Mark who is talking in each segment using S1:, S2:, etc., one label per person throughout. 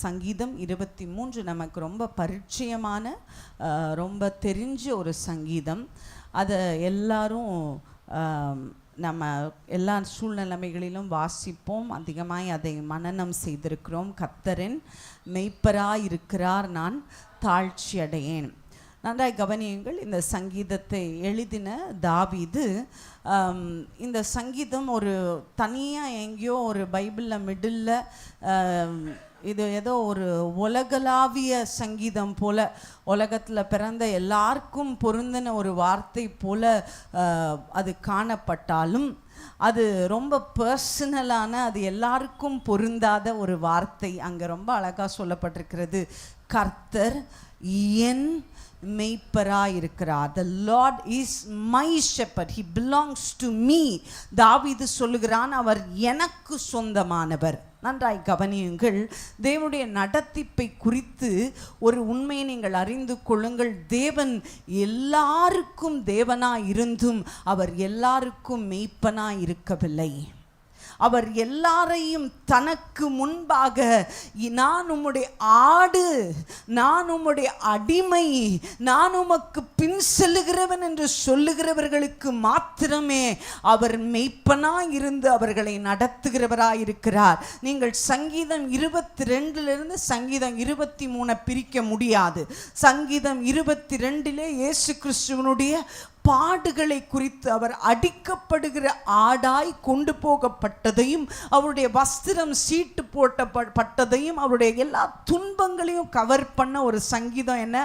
S1: சங்கீதம் 23 நமக்கு ரொம்ப பரிச்சயமான ரொம்ப தெரிஞ்ச ஒரு சங்கீதம். அதை எல்லாரும் நம்ம எல்லா சூழ்நிலைமைகளிலும் வாசிப்போம், அதிகமாய் அதை மனனம் செய்திருக்கிறோம். கர்த்தரின் மெய்ப்பராய் இருக்கிறார், நான் தாழ்ச்சி அடையேன். நன்றாய் கவனியுங்கள். இந்த சங்கீதத்தை எழுதின தாவீது. இந்த சங்கீதம் ஒரு தனியாக எங்கேயோ ஒரு பைபிளில் மிடில், இது ஏதோ ஒரு உலகளாவிய சங்கீதம் போல, உலகத்தில் பிறந்த எல்லாருக்கும் பொருந்தின ஒரு வார்த்தை போல அது காணப்பட்டாலும் அது ரொம்ப பர்சனலான, அது எல்லாருக்கும் பொருந்தாத ஒரு வார்த்தை. அங்கே ரொம்ப அழகாக சொல்லப்பட்டிருக்கிறது, கர்த்தர் என் மெய்ப்பராய் இருக்கிறார். The Lord is my shepherd, he belongs to me. தாவீது சொல்லுகிறான், அவர் எனக்கு சொந்தமானவர். நன்றாய் கவனியுங்கள். தேவனுடைய நடத்திப்பை குறித்து ஒரு உண்மையை நீங்கள் அறிந்து கொள்ளுங்கள். தேவன் எல்லாருக்கும் தேவனாய் இருந்தும் அவர் எல்லாருக்கும் மெய்ப்பனாய் இருக்கவில்லை. அவர் எல்லாரையும் தனக்கு முன்பாக, நான் உம்முடைய ஆடு, நான் உம்முடைய அடிமை, நான் உமக்கு பின் செல்லுகிறவன் என்று சொல்லுகிறவர்களுக்கு மாத்திரமே அவர் மெய்ப்பனாய் இருந்து அவர்களை நடத்துகிறவராயிருக்கிறார். நீங்கள் சங்கீதம் 22 சங்கீதம் 23 பிரிக்க முடியாது. சங்கீதம் 22 இயேசு கிறிஸ்துவனுடைய பாடுகளை குறித்து, அவர் அடிக்கப்படுகிற ஆடாய் கொண்டு போகப்பட்டதையும், அவருடைய வஸ்திரம் சீட்டு போட்டப்பட்டதையும், அவருடைய எல்லா துன்பங்களையும் கவர் பண்ண ஒரு சங்கீதம். என்ன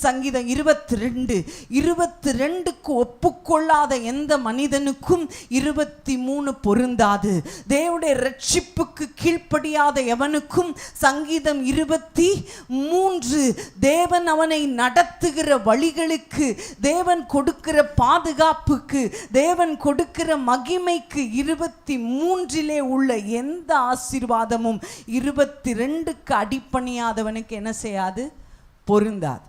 S1: சங்கீதம் 22க்கு ஒப்புக்கொள்ளாத எந்த மனிதனுக்கும் 23 பொருந்தாது. தேவனுடைய ரட்சிப்புக்கு கீழ்ப்படியாத எவனுக்கும் சங்கீதம் 23, தேவன் அவனை நடத்துகிற வழிகளுக்கு, தேவன் கொடுக்கிற பாதுகாப்புக்கு, தேவன் கொடுக்கிற மகிமைக்கு 23 உள்ள எந்த ஆசீர்வாதமும் 22க்கு அடிப்பணியாதவனுக்கு என்ன செய்யாது? பொருந்தாது.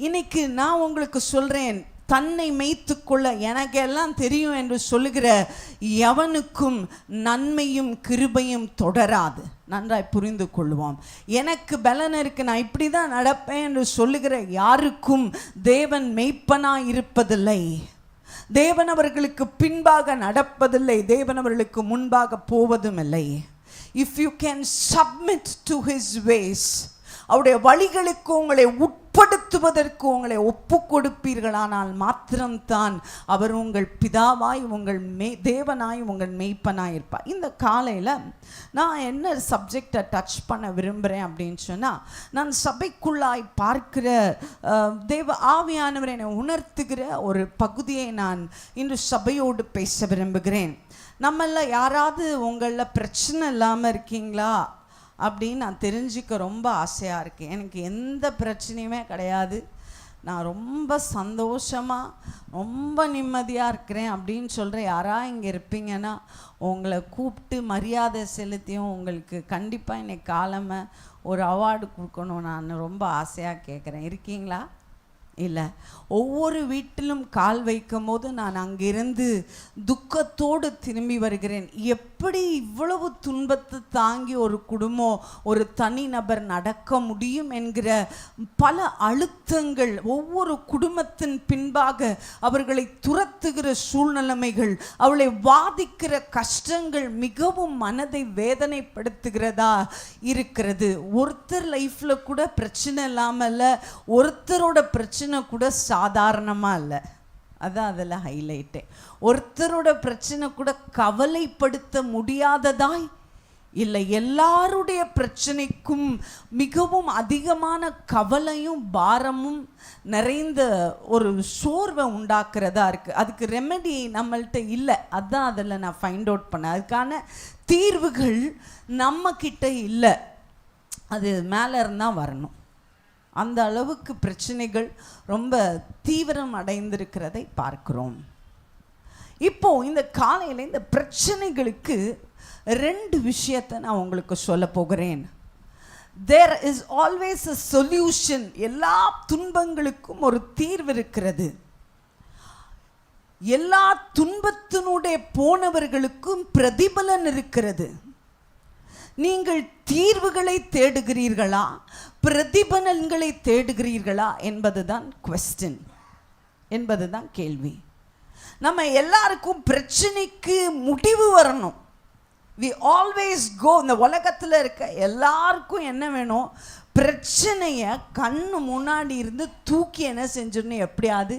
S1: இன்னைக்கு நான் உங்களுக்கு சொல்றேன், தன்னை மேய்த்து கொள்ள எனக்கு எல்லாம் தெரியும் என்று சொல்லுகிற எவனுக்கும் நன்மையும் கிருபையும் தொடராது. நன்றாய் புரிந்து கொள்வோம். எனக்கு பலன் இருக்கு, நான் இப்படி தான் நடப்பேன் என்று சொல்லுகிற யாருக்கும் தேவன் மெய்ப்பனாய் இருப்பதில்லை. தேவன் அவர்களுக்கு பின்பாக நடப்பதில்லை, தேவன் அவர்களுக்கு முன்பாக போவதும் இல்லை. If you can submit to his ways, அவருடைய வழிகளுக்கு உங்களை உட்படுத்துவதற்கு உங்களை ஒப்பு கொடுப்பீர்களானால் மாத்திரம்தான் அவர் உங்கள் பிதாவாய், உங்கள் தேவனாய், உங்கள் மெய்ப்பனாய் இருப்பார். இந்த காலையில் நான் என்ன சப்ஜெக்டை டச் பண்ண விரும்புகிறேன் அப்படின்னு சொன்னால், நான் சபைக்குள்ளாய் பார்க்கிற தேவ ஆவியானவர் என்னை உணர்த்துகிற ஒரு பகுதியை நான் இன்று சபையோடு பேச விரும்புகிறேன். நம்மள யாராவது உங்களில் பிரச்சனை இல்லாமல் இருக்கீங்களா அப்படின்னு நான் தெரிஞ்சுக்க ரொம்ப ஆசையாக இருக்கேன். எனக்கு எந்த பிரச்சனையுமே கிடையாது, நான் ரொம்ப சந்தோஷமாக ரொம்ப நிம்மதியாக இருக்கிறேன் அப்படின்னு சொல்கிற யாராக இங்கே இருப்பீங்கன்னா, உங்களை கூப்பிட்டு மரியாதை செலுத்தியும் உங்களுக்கு கண்டிப்பாக இன்னைக்கு காலமை ஒரு அவார்டு கொடுக்கணும் நான் ரொம்ப ஆசையாக கேட்குறேன். இருக்கீங்களா? இல்லை. ஒவ்வொரு வீட்டிலும் கால் வைக்கும் போது நான் அங்கிருந்து துக்கத்தோடு திரும்பி வருகிறேன். எப்படி இவ்வளவு துன்பத்தை தாங்கி ஒரு குடும்பம், ஒரு தனிநபர் நடக்க முடியும் என்கிற பல அழுத்தங்கள், ஒவ்வொரு குடும்பத்தின் பின்பாக அவர்களை துரத்துகிற சூழ்நிலைமைகள், அவளை வாதிக்கிற கஷ்டங்கள் மிகவும் மனதை வேதனைப்படுத்துகிறதா இருக்கிறது. ஒருத்தர் லைஃப்பில் கூட பிரச்சனை இல்லாமல், ஒருத்தரோட பிரச்சனை கூட சாதாரணமாக இல்லை. அதான் அதில் ஹைலைட்டே. ஒருத்தரோட பிரச்சனை கூட கவலைப்படுத்த முடியாததாய் இல்லை, எல்லாருடைய பிரச்சனைக்கும் மிகவும் அதிகமான கவலையும் பாரமும் நிறைந்த ஒரு சோர்வை உண்டாக்குறதா இருக்குது. அதுக்கு ரெமெடி நம்மள்கிட்ட இல்லை. அதுதான் அதில் நான் ஃபைண்ட் அவுட் பண்ணேன். அதுக்கான தீர்வுகள் நம்மக்கிட்ட இல்லை, அது மேலே இருந்தால் வரணும். அந்த அளவுக்கு பிரச்சனைகள் ரொம்ப தீவிரம் அடைந்திருக்கிறதை பார்க்கிறோம். இப்போ இந்த காலையில் இந்த பிரச்சனைகளுக்கு 2 விஷயத்தை நான் உங்களுக்கு சொல்ல போகிறேன். There is always a solution. எல்லா துன்பங்களுக்கும் ஒரு தீர்வு இருக்கிறது. எல்லா துன்பத்தினுடைய போனவர்களுக்கும் பிரதிபலன் இருக்கிறது. நீங்கள் தீர்வுகளை தேடுகிறீர்களா, பிரதிபலன்களை தேடுகிறீர்களா என்பதுதான் குவெஸ்டின், என்பதுதான் கேள்வி. நம்ம எல்லாருக்கும் பிரச்சனைக்கு முடிவு வரணும். we always go, இந்த உலகத்தில் இருக்க எல்லாருக்கும் என்ன வேணும், பிரச்சனையை கண்ணு முன்னாடி இருந்து தூக்கி என்ன செஞ்சிடணும், எப்படியாவது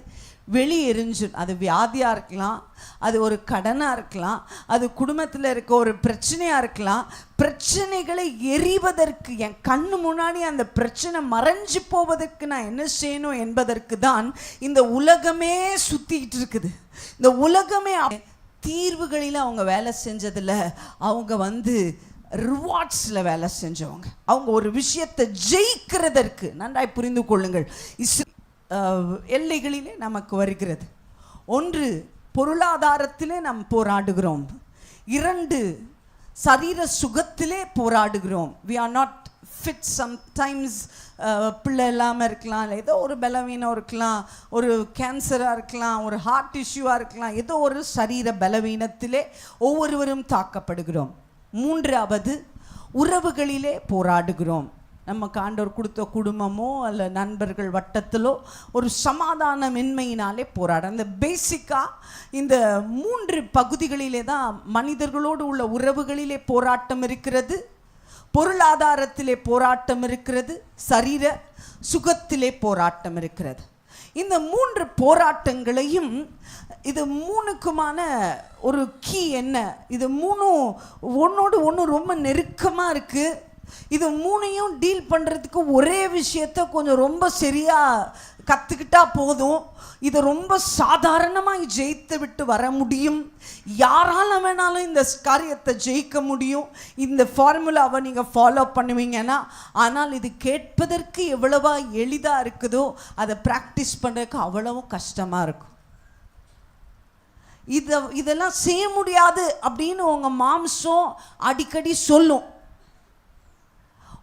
S1: வெளியே எரிஞ்சிடும். அது வியாதியாக இருக்கலாம், அது ஒரு கடனாக இருக்கலாம், அது குடும்பத்தில் இருக்க ஒரு பிரச்சனையாக இருக்கலாம். பிரச்சனைகளை எறிவதற்கு, என் கண்ணு முன்னாடி அந்த பிரச்சனை மறைஞ்சு போவதற்கு நான் என்ன செய்யணும் என்பதற்கு தான் இந்த உலகமே சுற்றிக்கிட்டு இருக்குது. இந்த உலகமே தீர்வுகளில் அவங்க வேலை செஞ்சதில் அவங்க ரிவார்ட்ஸில் வேலை செஞ்சவங்க. அவங்க ஒரு விஷயத்தை ஜெயிக்கிறதற்கு, நன்றாய் புரிந்து கொள்ளுங்கள், எல்லைகளிலே நமக்கு வருகிறது. ஒன்று, பொருளாதாரத்திலே நாம் போராடுகிறோம். 2, சரீர சுகத்திலே போராடுகிறோம். we are not fit sometimes. பிள்ளை இல்லாமல் இருக்கலாம், ஏதோ ஒரு பலவீனம் இருக்கலாம், ஒரு கேன்சராக இருக்கலாம், ஒரு ஹார்ட் இஷ்யூவாக இருக்கலாம், ஏதோ ஒரு சரீர பலவீனத்திலே ஒவ்வொருவரும் தாக்கப்படுகிறோம். 3வது, உறவுகளிலே போராடுகிறோம். நமக்கு ஆண்டவர் கொடுத்த குடும்பமோ அல்ல நண்பர்கள் வட்டத்திலோ ஒரு சமாதானமின்மையினாலே போராட. அந்த பேசிக்காக இந்த 3 பகுதிகளிலே தான் மனிதர்களோடு உள்ள உறவுகளிலே போராட்டம் இருக்கிறது, பொருளாதாரத்திலே போராட்டம் இருக்கிறது, சரீர சுகத்திலே போராட்டம் இருக்கிறது. இந்த 3 போராட்டங்களையும், இது 3க்குமான ஒரு கீ என்ன, இது 3 ஒன்றோடு ஒன்று ரொம்ப நெருக்கமாக இருக்குது. இது 3ஐயும் டீல் பண்ணுறதுக்கு ஒரே விஷயத்தை கொஞ்சம் ரொம்ப சரியாக கற்றுக்கிட்டா போதும். இதை ரொம்ப சாதாரணமாக ஜெயித்து விட்டு வர முடியும். யாரால வேணாலும் இந்த காரியத்தை ஜெயிக்க முடியும். இந்த ஃபார்முலாவை நீங்கள் ஃபாலோ பண்ணுவீங்கன்னா. ஆனால் இது கேட்பதற்கு எவ்வளவா எளிதாக இருக்குதோ அதை ப்ராக்டிஸ் பண்ணுறதுக்கு அவ்வளவும் கஷ்டமாக இருக்கும். இதெல்லாம் செய்ய முடியாது அப்படின்னு உங்கள் மாம்சம் அடிக்கடி சொல்லும்.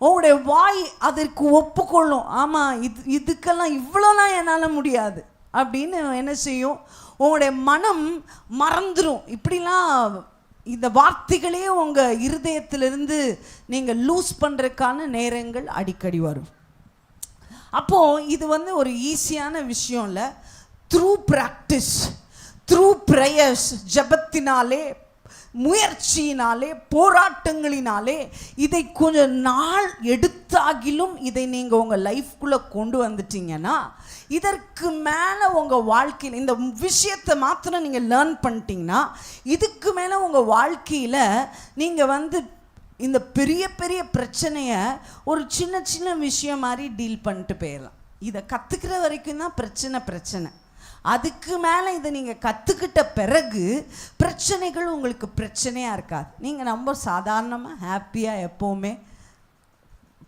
S1: உங்களுடைய வாய் அதற்கு ஒப்புக்கொள்ளும், ஆமாம் இதுக்கெல்லாம் இவ்வளோலாம் என்னால் முடியாது அப்படின்னு என்ன செய்யும். உங்களுடைய மனம் மறந்துடும். இப்படிலாம் இந்த வார்த்தைகளே உங்கள் இருதயத்திலிருந்து நீங்கள் லூஸ் பண்ணுறதுக்கான நேரங்கள் அடிக்கடி வரும். அப்போது இது ஒரு ஈஸியான விஷயம் இல்லை. த்ரூ ப்ராக்டிஸ், த்ரூ ப்ரேயர்ஸ், ஜபத்தினாலே, முயற்சியினாலே, போராட்டங்களினாலே, இதை கொஞ்சம் நாள் எடுத்தாகிலும் இதை நீங்கள் உங்கள் லைஃப்குள்ளே கொண்டு வந்துட்டீங்கன்னா, இதற்கு மேலே உங்கள் வாழ்க்கையில் இந்த விஷயத்தை மாத்திரம் நீங்கள் லேர்ன் பண்ணிட்டீங்கன்னா, இதுக்கு மேலே உங்கள் வாழ்க்கையில் நீங்கள் இந்த பெரிய பெரிய பிரச்சனையை ஒரு சின்ன சின்ன விஷயம் மாதிரி டீல் பண்ணிட்டு போயிடலாம். இதை கற்றுக்கிற வரைக்கும் தான் பிரச்சனை. அதுக்கு மேலே இதை நீங்கள் கற்றுக்கிட்ட பிறகு பிரச்சனைகள் உங்களுக்கு பிரச்சனையாக இருக்காது. நீங்கள் ரொம்ப சாதாரணமாக ஹாப்பியாக எப்போவுமே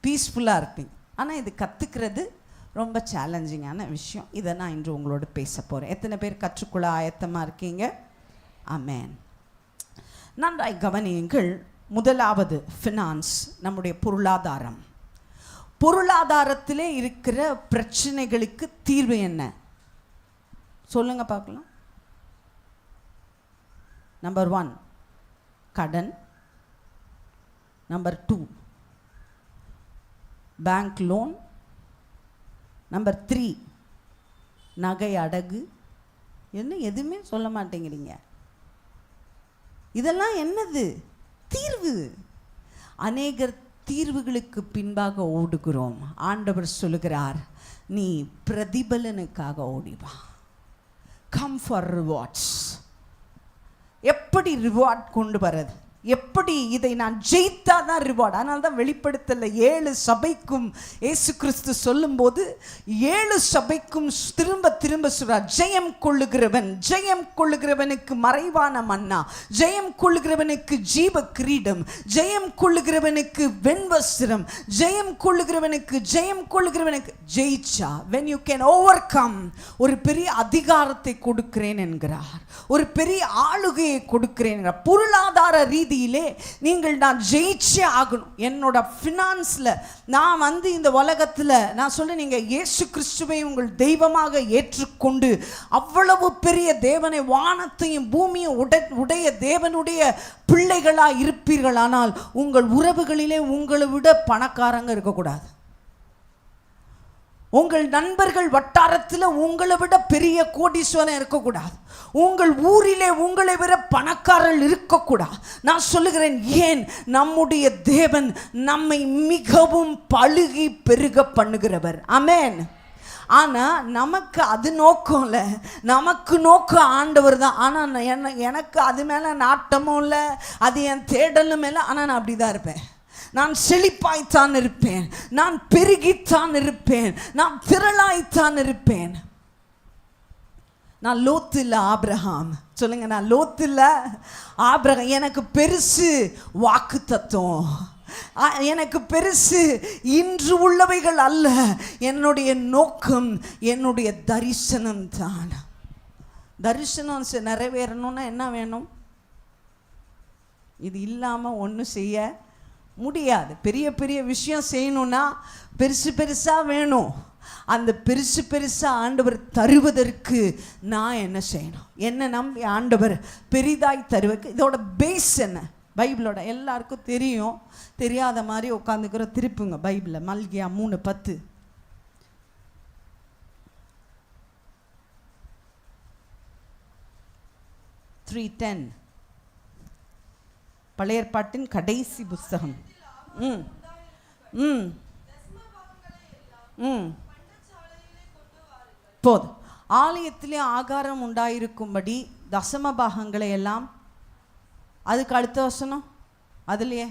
S1: பீஸ்ஃபுல்லாக இருப்பீங்க. ஆனால் இது கற்றுக்கிறது ரொம்ப சேலஞ்சிங்கான விஷயம். இதை நான் இன்று உங்களோட பேச போகிறேன். எத்தனை பேர் கற்றுக்கொள்ள ஆயத்தமாக இருக்கீங்க? ஆமென். நன்றாய் கவனியுங்கள். முதலாவது ஃபினான்ஸ், நம்முடைய பொருளாதாரம். பொருளாதாரத்திலே இருக்கிற பிரச்சனைகளுக்கு தீர்வு என்ன சொல்லுங்க பார்க்கலாம். நம்பர் 1 கடன், நம்பர் 2 பேங்க் லோன், நம்பர் 3 நகை அடகு. என்ன எதுவுமே சொல்ல மாட்டேங்கிறீங்க? இதெல்லாம் என்னது தீர்வு? அநேகர் தீர்வுகளுக்கு பின்பாக ஓடுகிறோம். ஆண்டவர் சொல்லுகிறார், நீ பிரதிபலனுக்காக ஓடிவா. Come for rewards. எப்படி ரிவார்ட் கொண்டு வர்றது, எப்படி இதை நான் ஜெயித்தா தான் ரிவார்ட். அதனால தான் வெளிப்படுத்தல 7 சபைக்கும் இயேசு கிறிஸ்து சொல்லும்போது 7 சபைக்கும் திரும்ப திரும்ப சொல்றார், ஜெயம் கொள்ளுகிறவனுக்கு மறைவான மன்னா, ஜெயம் கொள்ளுகிறவனுக்கு ஜீவ கிரீடம், ஜெயம் கொள்ளுகிறவனுக்கு வெண்வஸ்திரம், ஜெயம் கொள்ளுகிறவனுக்கு ஜெயிச்சா when you can overcome, ஒரு பெரிய அதிகாரத்தை கொடுக்கிறேன் என்கிறார், ஒரு பெரிய ஆளுகையை கொடுக்கிறேன் என்கிறார். பொருளாதார ரீதி மத்தியிலே நான் ஜெயிச்சே ஆகணும். என்னோட ஃபினான்ஸில் நான் இந்த உலகத்தில் நான் சொல்ல, நீங்கள் இயேசு கிறிஸ்துவை உங்கள் தெய்வமாக ஏற்றுக்கொண்டு அவ்வளவு பெரிய தேவனை, வானத்தையும் பூமியும் உடைய தேவனுடைய பிள்ளைகளாக இருப்பீர்களானால் உங்கள் உறவுகளிலே உங்களை விட பணக்காரங்க இருக்கக்கூடாது. உங்கள் நண்பர்கள் வட்டாரத்தில் உங்களை விட பெரிய கோடீஸ்வரன் இருக்கக்கூடாது. உங்கள் ஊரிலே உங்களை விட பணக்காரர்கள் இருக்கக்கூடாது. நான் சொல்லுகிறேன், ஏன்? நம்முடைய தேவன் நம்மை மிகவும் பழுகி பெருக பண்ணுகிறவர். ஆமென். ஆனால் நமக்கு அது நோக்கம் இல்லை, நமக்கு நோக்கம் ஆண்டவர் தான். ஆனால் எனக்கு அது மேலே நாட்டமும் இல்லை, அது என் தேடலும் இல்லை. ஆனால் நான் அப்படி தான் இருப்பேன். நான் செழிப்பாய்த்தான் இருப்பேன், நான் பெருகித்தான் இருப்பேன், நான் திரளாய்த்தான் இருப்பேன். நான் லோத்து இல்லை, ஆபிரகாம். சொல்லுங்க, நான் லோத்து இல்லை, ஆபிரகாம். எனக்கு பெருசு வாக்கு தத்துவம், எனக்கு பெருசு இன்று உள்ளவைகள் அல்ல. என்னுடைய நோக்கம் என்னுடைய தரிசனம் தான். தரிசனம் நிறைவேறணும்னா என்ன வேணும்? இது இல்லாமல் ஒன்றும் செய்ய முடியாது. பெரிய பெரிய விஷயம் செய்யணும்னா பெருசு பெருசாக வேணும். அந்த பெருசு பெருசாக ஆண்டவர் தருவதற்கு நான் என்ன செய்யணும்? என்ன நம்பி ஆண்டவர் பெரிதாய் தருவதற்கு இதோட பேஸ் என்ன? பைபிளோட எல்லாருக்கும் தெரியும், தெரியாத மாதிரி உட்காந்துக்கிற. திருப்புங்க பைபிளை, மல்கியா 3:10. பழைய ஏற்பாட்டின் கடைசி புஸ்தகம். போதும். ஆலயத்திலே ஆகாரம் உண்டாயிருக்கும்படி தசம பாகங்களை எல்லாம். அதுக்கு அடுத்த வசனம் அதுலயே,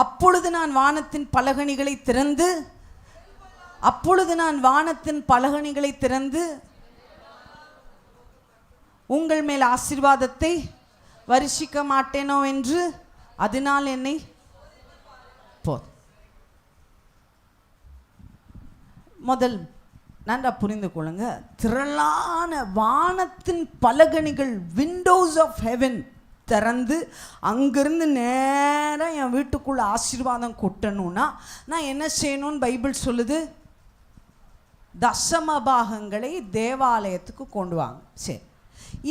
S1: அப்பொழுது நான் வானத்தின் பலகணிகளை திறந்து, அப்பொழுது நான் வானத்தின் பலகணிகளை திறந்து உங்கள் மேல் ஆசீர்வாதத்தை வருஷிக்க மாட்டேனோ என்று அதனால் என்னை போதும். முதல் நன்றா புரிந்து கொள்ளுங்க. திரளான வானத்தின் பலகணிகள், விண்டோஸ் ஆஃப் ஹெவன் திறந்து அங்கிருந்து நேரம் என் வீட்டுக்குள்ள ஆசீர்வாதம் கொட்டணும்னா நான் என்ன செய்யணும்னு பைபிள் சொல்லுது? தசம பாகங்களை தேவாலயத்துக்கு கொண்டு வாங்க. சரி,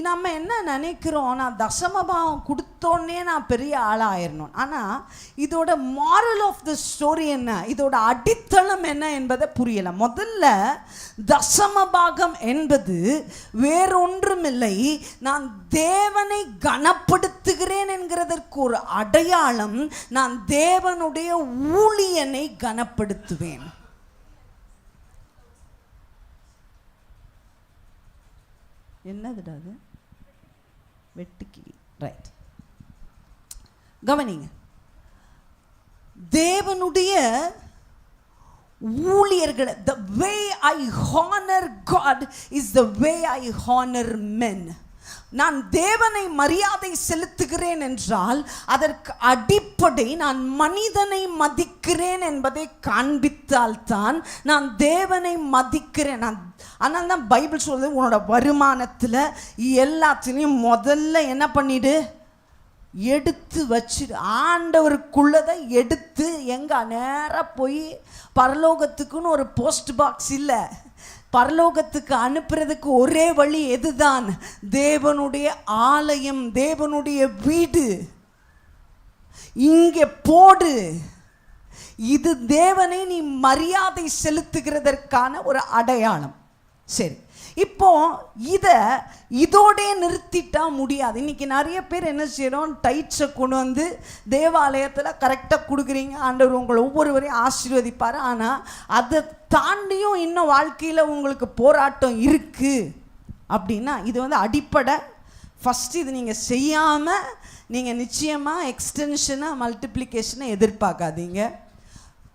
S1: நம்ம என்ன நினைக்கிறோம்? நான் தசமபாவம் கொடுத்தோன்னே நான் பெரிய ஆளாயிரணும். ஆனால் இதோட மாரல் ஆஃப் த ஸ்டோரி என்ன, இதோட அடித்தளம் என்ன என்பதை புரியலை. முதல்ல தசமபாகம் என்பது வேறொன்றுமில்லை, நான் தேவனை கனப்படுத்துகிறேன் என்கிறதற்கு ஒரு அடையாளம். நான் தேவனுடைய ஊழியனை கனப்படுத்துவேன். என்னதுடா அது? வெட்டுக்கிளி. ரைட், கவனிங்க. தேவனுடைய ஊழியர்கள், the way I honor God is the way I honor men. நான் தேவனை மரியாதை செலுத்துகிறேன் என்றால் அதற்கு அடிப்படை நான் மனிதனை மதிக்கிறேன் என்பதை காண்பித்தால்தான் நான் தேவனை மதிக்கிறேன். ஆனால் தான் பைபிள் சொல்றது, உன்னோட வருமானத்தில் எல்லாத்துலேயும் முதல்ல என்ன பண்ணிடு? எடுத்து வச்சிடு. ஆண்டவருக்குள்ளதை எடுத்து எங்கே நேராக போய் பரலோகத்துக்குன்னு ஒரு போஸ்ட் பாக்ஸ் இல்லை, பரலோகத்துக்கு அனுப்புறதுக்கு ஒரே வழி எதுதான்? தேவனுடைய ஆலயம், தேவனுடைய வீடு. இங்கே போடு. இது தேவனை நீ மரியாதை செலுத்துகிறதற்கான ஒரு அடையாளம். சரி, இப்போ இதோட நிறுத்திட்டா முடியாது. இன்னைக்கு நிறைய பேர் என்ன செய்யறோம்? டைட்ஸை கொண்டு வந்து தேவாலயத்தில் கரெக்டாக கொடுக்குறீங்க, ஆண்டவர் உங்களை ஒவ்வொருவரையும் ஆசீர்வதிப்பார். ஆனால் அதை தாண்டியும் இன்னும் வாழ்க்கையில் உங்களுக்கு போராட்டம் இருக்குது அப்படின்னா இது அடிப்படை. ஃபஸ்ட்டு இது நீங்கள் செய்யாமல் நீங்கள் நிச்சயமாக எக்ஸ்டென்ஷனாக மல்டிப்ளிகேஷனை எதிர்பார்க்காதீங்க.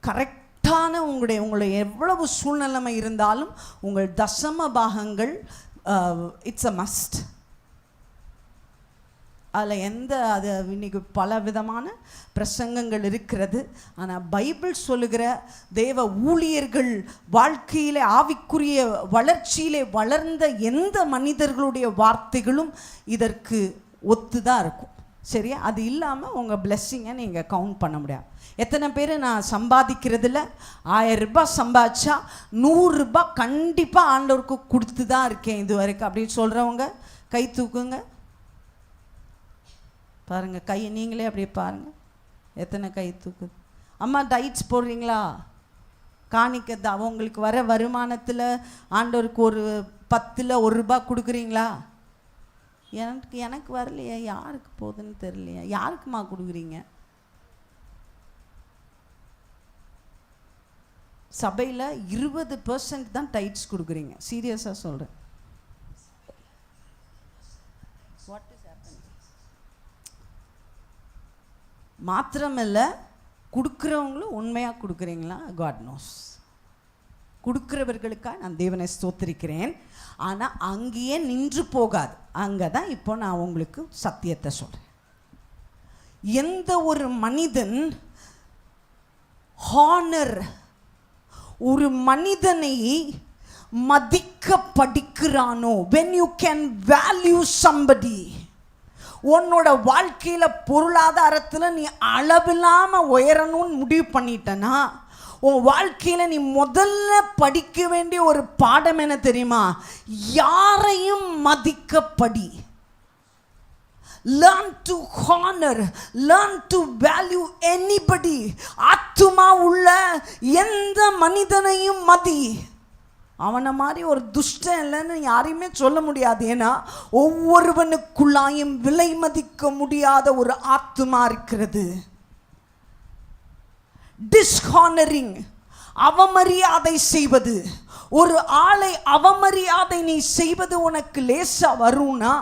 S1: கரெக்டான உங்களுடைய எவ்வளவு சூழ்நிலைமை இருந்தாலும் உங்கள் தசம பாகங்கள் இட்ஸ் அ மஸ்ட். அதில் அது இன்னைக்கு பல விதமான பிரசங்கங்கள் இருக்கிறது. ஆனால் பைபிள் சொல்லுகிற தேவ ஊழியர்கள் வாழ்க்கையிலே ஆவிக்குரிய வளர்ச்சியிலே வளர்ந்த எந்த மனிதர்களுடைய வார்த்தைகளும் இதற்கு ஒத்துதான் இருக்கும். சரியா? அது இல்லாமல் உங்கள் பிளெஸ்ஸிங்கை நீங்கள் கவுண்ட் பண்ண முடியாது. எத்தனை பேர் நான் சம்பாதிக்கிறதுல 1000 ரூபாய் சம்பாதிச்சா 100 ரூபாய் கண்டிப்பாக ஆண்டவருக்கு கொடுத்து தான் இருக்கேன் இது வரைக்கும் அப்படின்னு சொல்கிறவங்க கை தூக்குங்க பாருங்கள். கை நீங்களே அப்படியே பாருங்கள் எத்தனை கை தூக்குது. அம்மா டைட்ஸ் போடுறீங்களா? காணிக்கிறது அவங்களுக்கு வர வருமானத்தில் ஆண்டவருக்கு ஒரு 10ல் 1 ரூபாய் கொடுக்குறீங்களா? எனக்கு வரலையா, யாருக்கு போகுதுன்னு தெரியலையா, யாருக்குமா கொடுக்குறீங்க? சபையில் 20% தான் டைட்ஸ் கொடுக்குறீங்க. சீரியஸாக சொல்கிறேன். மாத்திரமில்ல கொடுக்குறவங்களும் உண்மையாக கொடுக்குறீங்களா? God nose. கொடுக்குறவர்களுக்காக நான் தேவனை ஸ்தோத்திரிக்கிறேன். ஆனால் அங்கேயே நின்று போகாது. அங்கே தான் இப்போ நான் உங்களுக்கு சத்தியத்தை சொல்கிறேன். எந்த ஒரு மனிதன் ஹானர், ஒரு மனிதனை மதிக்க படிக்கிறானோ, when you can value somebody, உன்னோட வாழ்க்கையில் பொருளாதாரத்தில் நீ அளவில்லாமல் உயரணும்னு முடிவு பண்ணிட்டனா, உன் வாழ்க்கையில் நீ முதல்ல படிக்க வேண்டிய ஒரு பாடம் என்ன தெரியுமா? யாரையும் மதிக்கப்படி. Learn to honor, learn to value anybody. ஆத்துமா உள்ள எந்த மனிதனையும் மதி. அவனை மாதிரி ஒரு துஷ்டன் இல்லைன்னு யாரையுமே சொல்ல முடியாது. ஏன்னா ஒவ்வொருவனுக்குள்ளாயும் விலை மதிக்க முடியாத ஒரு ஆத்துமா இருக்கிறது. டிஸ்ஹானரிங், அவமரியாதை செய்வது. ஒரு ஆளை அவமரியாதை நீ செய்வது உனக்கு லேசா வரும்னா,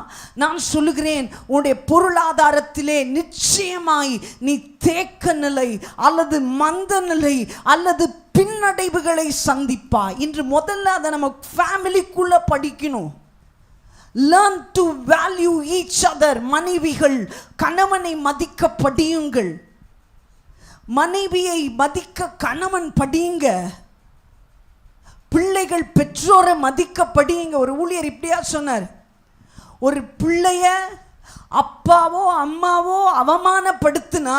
S1: நான் சொல்லுகிறேன், உன்னுடைய பொருளாதாரத்திலே நிச்சயமாய் நீ தேக்க நிலை அல்லது மந்த நிலை அல்லது பின்னடைவுகளை சந்திப்பாய். இன்று முதல்ல அதை நம்ம ஃபேமிலிக்குள்ள படிக்கணும். Learn to value each other. மனைவிகள் கணவனை மதிக்க படியுங்கள். மனைவியை மதிக்க கணவன் படியுங்க. பிள்ளைகள் பெற்றோரை மதிக்க படியுங்க. ஒரு ஊழியர் இப்படியா சொன்னார், ஒரு பிள்ளைய அப்பாவோ அம்மாவோ அவமானப்படுத்தினா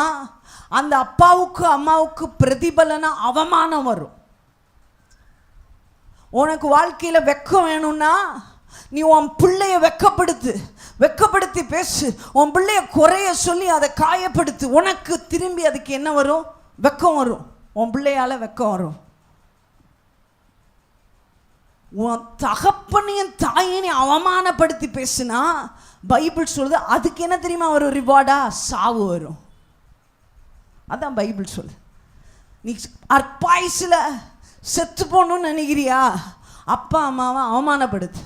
S1: அந்த அப்பாவுக்கு அம்மாவுக்கு பிரதிபலனா அவமானம் வரும். உனக்கு வாழ்க்கையில் வெக்கம் வேணும்னா நீ உன் பிள்ளைய வெக்கப்படுத்தி பேசு. உன் பிள்ளைய குறைய சொல்லி அதை காயப்படுத்து. உனக்கு திரும்பி அதுக்கு என்ன வரும்? வெக்கம் வரும். உன் பிள்ளையால வெக்கம் வரும். உன் தகப்பனையும் தாயையும் அவமானப்படுத்தி பேசுனா பைபிள் சொல்லுது அதுக்கு என்ன தெரியுமா வரும்? ரிவார்டா சாவு வரும். அதான் பைபிள் சொல்லு. நீ அற்பாயுசில் செத்து போகணும்னு நினைக்கிறியா? அப்பா அம்மாவை அவமானப்படுத்து.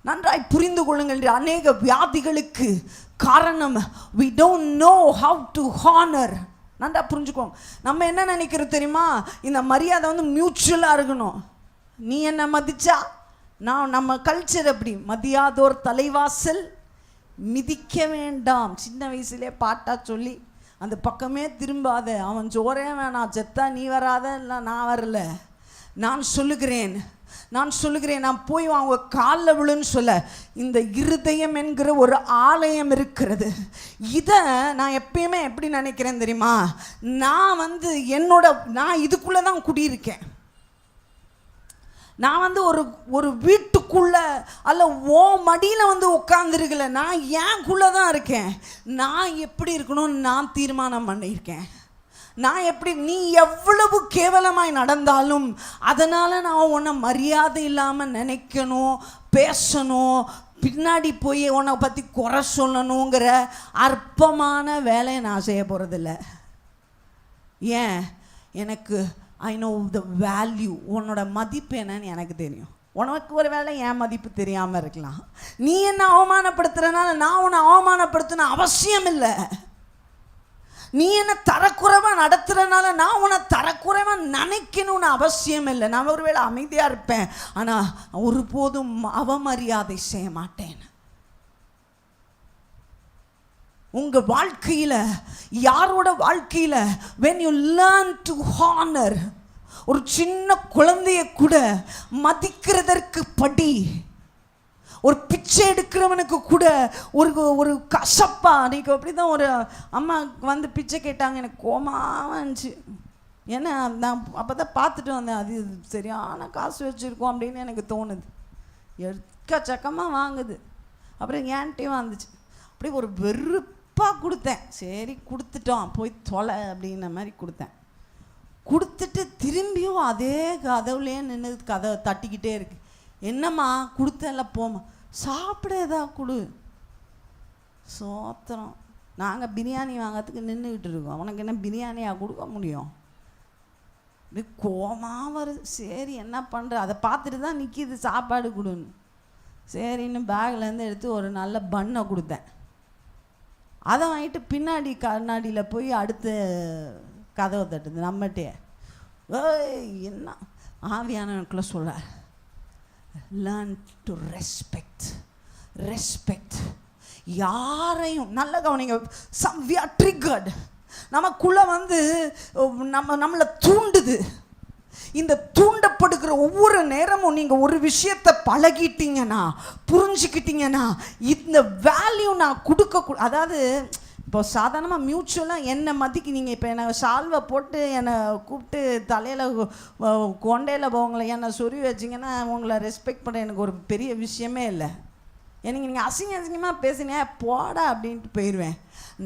S1: நன்றாய் புரிந்து கொள்ளுங்கள். அநேக வியாதிகளுக்கு காரணம் we don't know how to honor. நன்றா புரிஞ்சுக்கோங்க. நம்ம என்ன நினைக்கிறோம் தெரியுமா? இந்த மரியாதை வந்து மியூச்சுவலாக இருக்கணும். நீ என்ன மதிச்சா நான், நம்ம கல்ச்சர் அப்படி, மதியாதோர் தலைவாசல் மிதிக்க வேண்டாம். சின்ன வயசுலேயே பாட்டா சொல்லி அந்த பக்கமே திரும்பாத, அவன் ஜோரே வேணாம், செத்தா நீ வராத, இல்லை நான் வரல. நான் சொல்லுகிறேன், நான் போய் அவங்க காலில் விழுன்னு சொல்ல, இந்த இருதயம் என்கிற ஒரு ஆலயம் இருக்கிறது. இதை நான் எப்பயுமே எப்படி நினைக்கிறேன் தெரியுமா? நான் இதுக்குள்ளே தான் குடியிருக்கேன். நான் வந்து ஒரு வீட்டுக்குள்ள அல்ல ஓ மடியில் வந்து உட்காந்துருக்கல, நான் ஏன்குள்ளே தான் இருக்கேன். நான் எப்படி இருக்கணும்னு நான் தீர்மானம் பண்ணியிருக்கேன். நான் எப்படி, நீ எவ்வளவு கேவலமாய் நடந்தாலும் அதனால் நான் உன்னை மரியாதை இல்லாமல் நினைக்கணும், பேசணும், பின்னாடி போய் உன்னை பற்றி குறை சொல்லணுங்கிற அற்பமான வேலையை நான் செய்ய போகிறதில்ல. ஏன்? எனக்கு ஐ நோ த வேல்யூ. உன்னோட மதிப்பு என்னன்னு எனக்கு தெரியும். உனக்கு ஒரு வேளை என் மதிப்பு தெரியாமல் இருக்கலாம். நீ என்ன அவமானப்படுத்துறதுனால நான் உன்னை அவமானப்படுத்தணும் அவசியம் இல்லை. நீ என்ன தரக்குறைவாக நடத்துறதுனால நான் உன்னை தரக்குறைவாக நினைக்கணும்னு அவசியம் இல்லை. நான் ஒருவேளை அமைதியாக இருப்பேன், ஆனால் ஒருபோதும் அவமரியாதை செய்ய மாட்டேன். உங்கள் வாழ்க்கையில், யாரோட வாழ்க்கையில், when you learn to honor, ஒரு சின்ன குழந்தைய கூட மதிக்கிறதற்கு படி. ஒரு பிச்சை எடுக்கிறவனுக்கு கூட ஒரு ஒரு கசப்பா. அன்றைக்கி அப்படி தான் ஒரு அம்மா வந்து பிச்சை கேட்டாங்க, எனக்கு கோமாவாக இருந்துச்சு. ஏன்னா நான் அப்போ தான் பார்த்துட்டு வந்தேன், அது சரியான காசு வச்சுருக்கோம் அப்படின்னு எனக்கு தோணுது. எக்கச்சக்கமாக வாங்குது. அப்புறம் ஏன்ட்டையும் வந்துச்சு. அப்படியே ஒரு வெறுப்பாக கொடுத்தேன். சரி கொடுத்துட்டோம், போய் தொலை அப்படின்ன மாதிரி கொடுத்தேன். கொடுத்துட்டு திரும்பியும் அதே கதவுலேயே நின்று கதவை தட்டிக்கிட்டே இருக்கு. என்னம்மா கொடுத்தல, போமா சாப்பிட ஏதா கொடு. சோத்திரம், நாங்கள் பிரியாணி வாங்கிறதுக்கு நின்றுக்கிட்டு இருக்கோம், உனக்கு என்ன பிரியாணியாக கொடுக்க முடியும்? இப்படி கோமாக வருது. சரி என்ன பண்ணுற, அதை பார்த்துட்டு தான் நிற்கிது சாப்பாடு கொடுன்னு. சரின்னு பேக்லேருந்து எடுத்து ஒரு நல்ல பண்ணை கொடுத்தேன். அதை வாங்கிட்டு பின்னாடி கண்ணாடியில் போய் அடுத்த கதவை தட்டுது நம்மகிட்டே. என்ன ஆவியானவனுக்குள்ள சொல்ல, லேர்ன் டு ரெஸ்பெக்ட். யாரையும் நல்ல கவனிங்க. we are triggered. நமக்குள்ளே வந்து நம்மளை தூண்டுது. இந்த தூண்டப்படுகிற ஒவ்வொரு நேரமும் நீங்கள் ஒரு விஷயத்தை பழகிட்டீங்கன்னா, புரிஞ்சுக்கிட்டீங்கன்னா, இந்த வேல்யூ நான் கொடுக்க. அதாவது இப்போ சாதாரணமாக மியூச்சுவலாக என்னை மதிக்கு நீங்கள் இப்போ என்னை சால்வை போட்டு என்னை கூப்பிட்டு தலையில் கொண்டையில் போவங்களை என்னை சொருவி வச்சிங்கன்னா உங்களை ரெஸ்பெக்ட் பண்ண எனக்கு ஒரு பெரிய விஷயமே இல்லை. எனக்கு நீங்கள் அசிங்கமாக பேசுனீங்க போடா அப்படின்ட்டு போயிடுவேன்.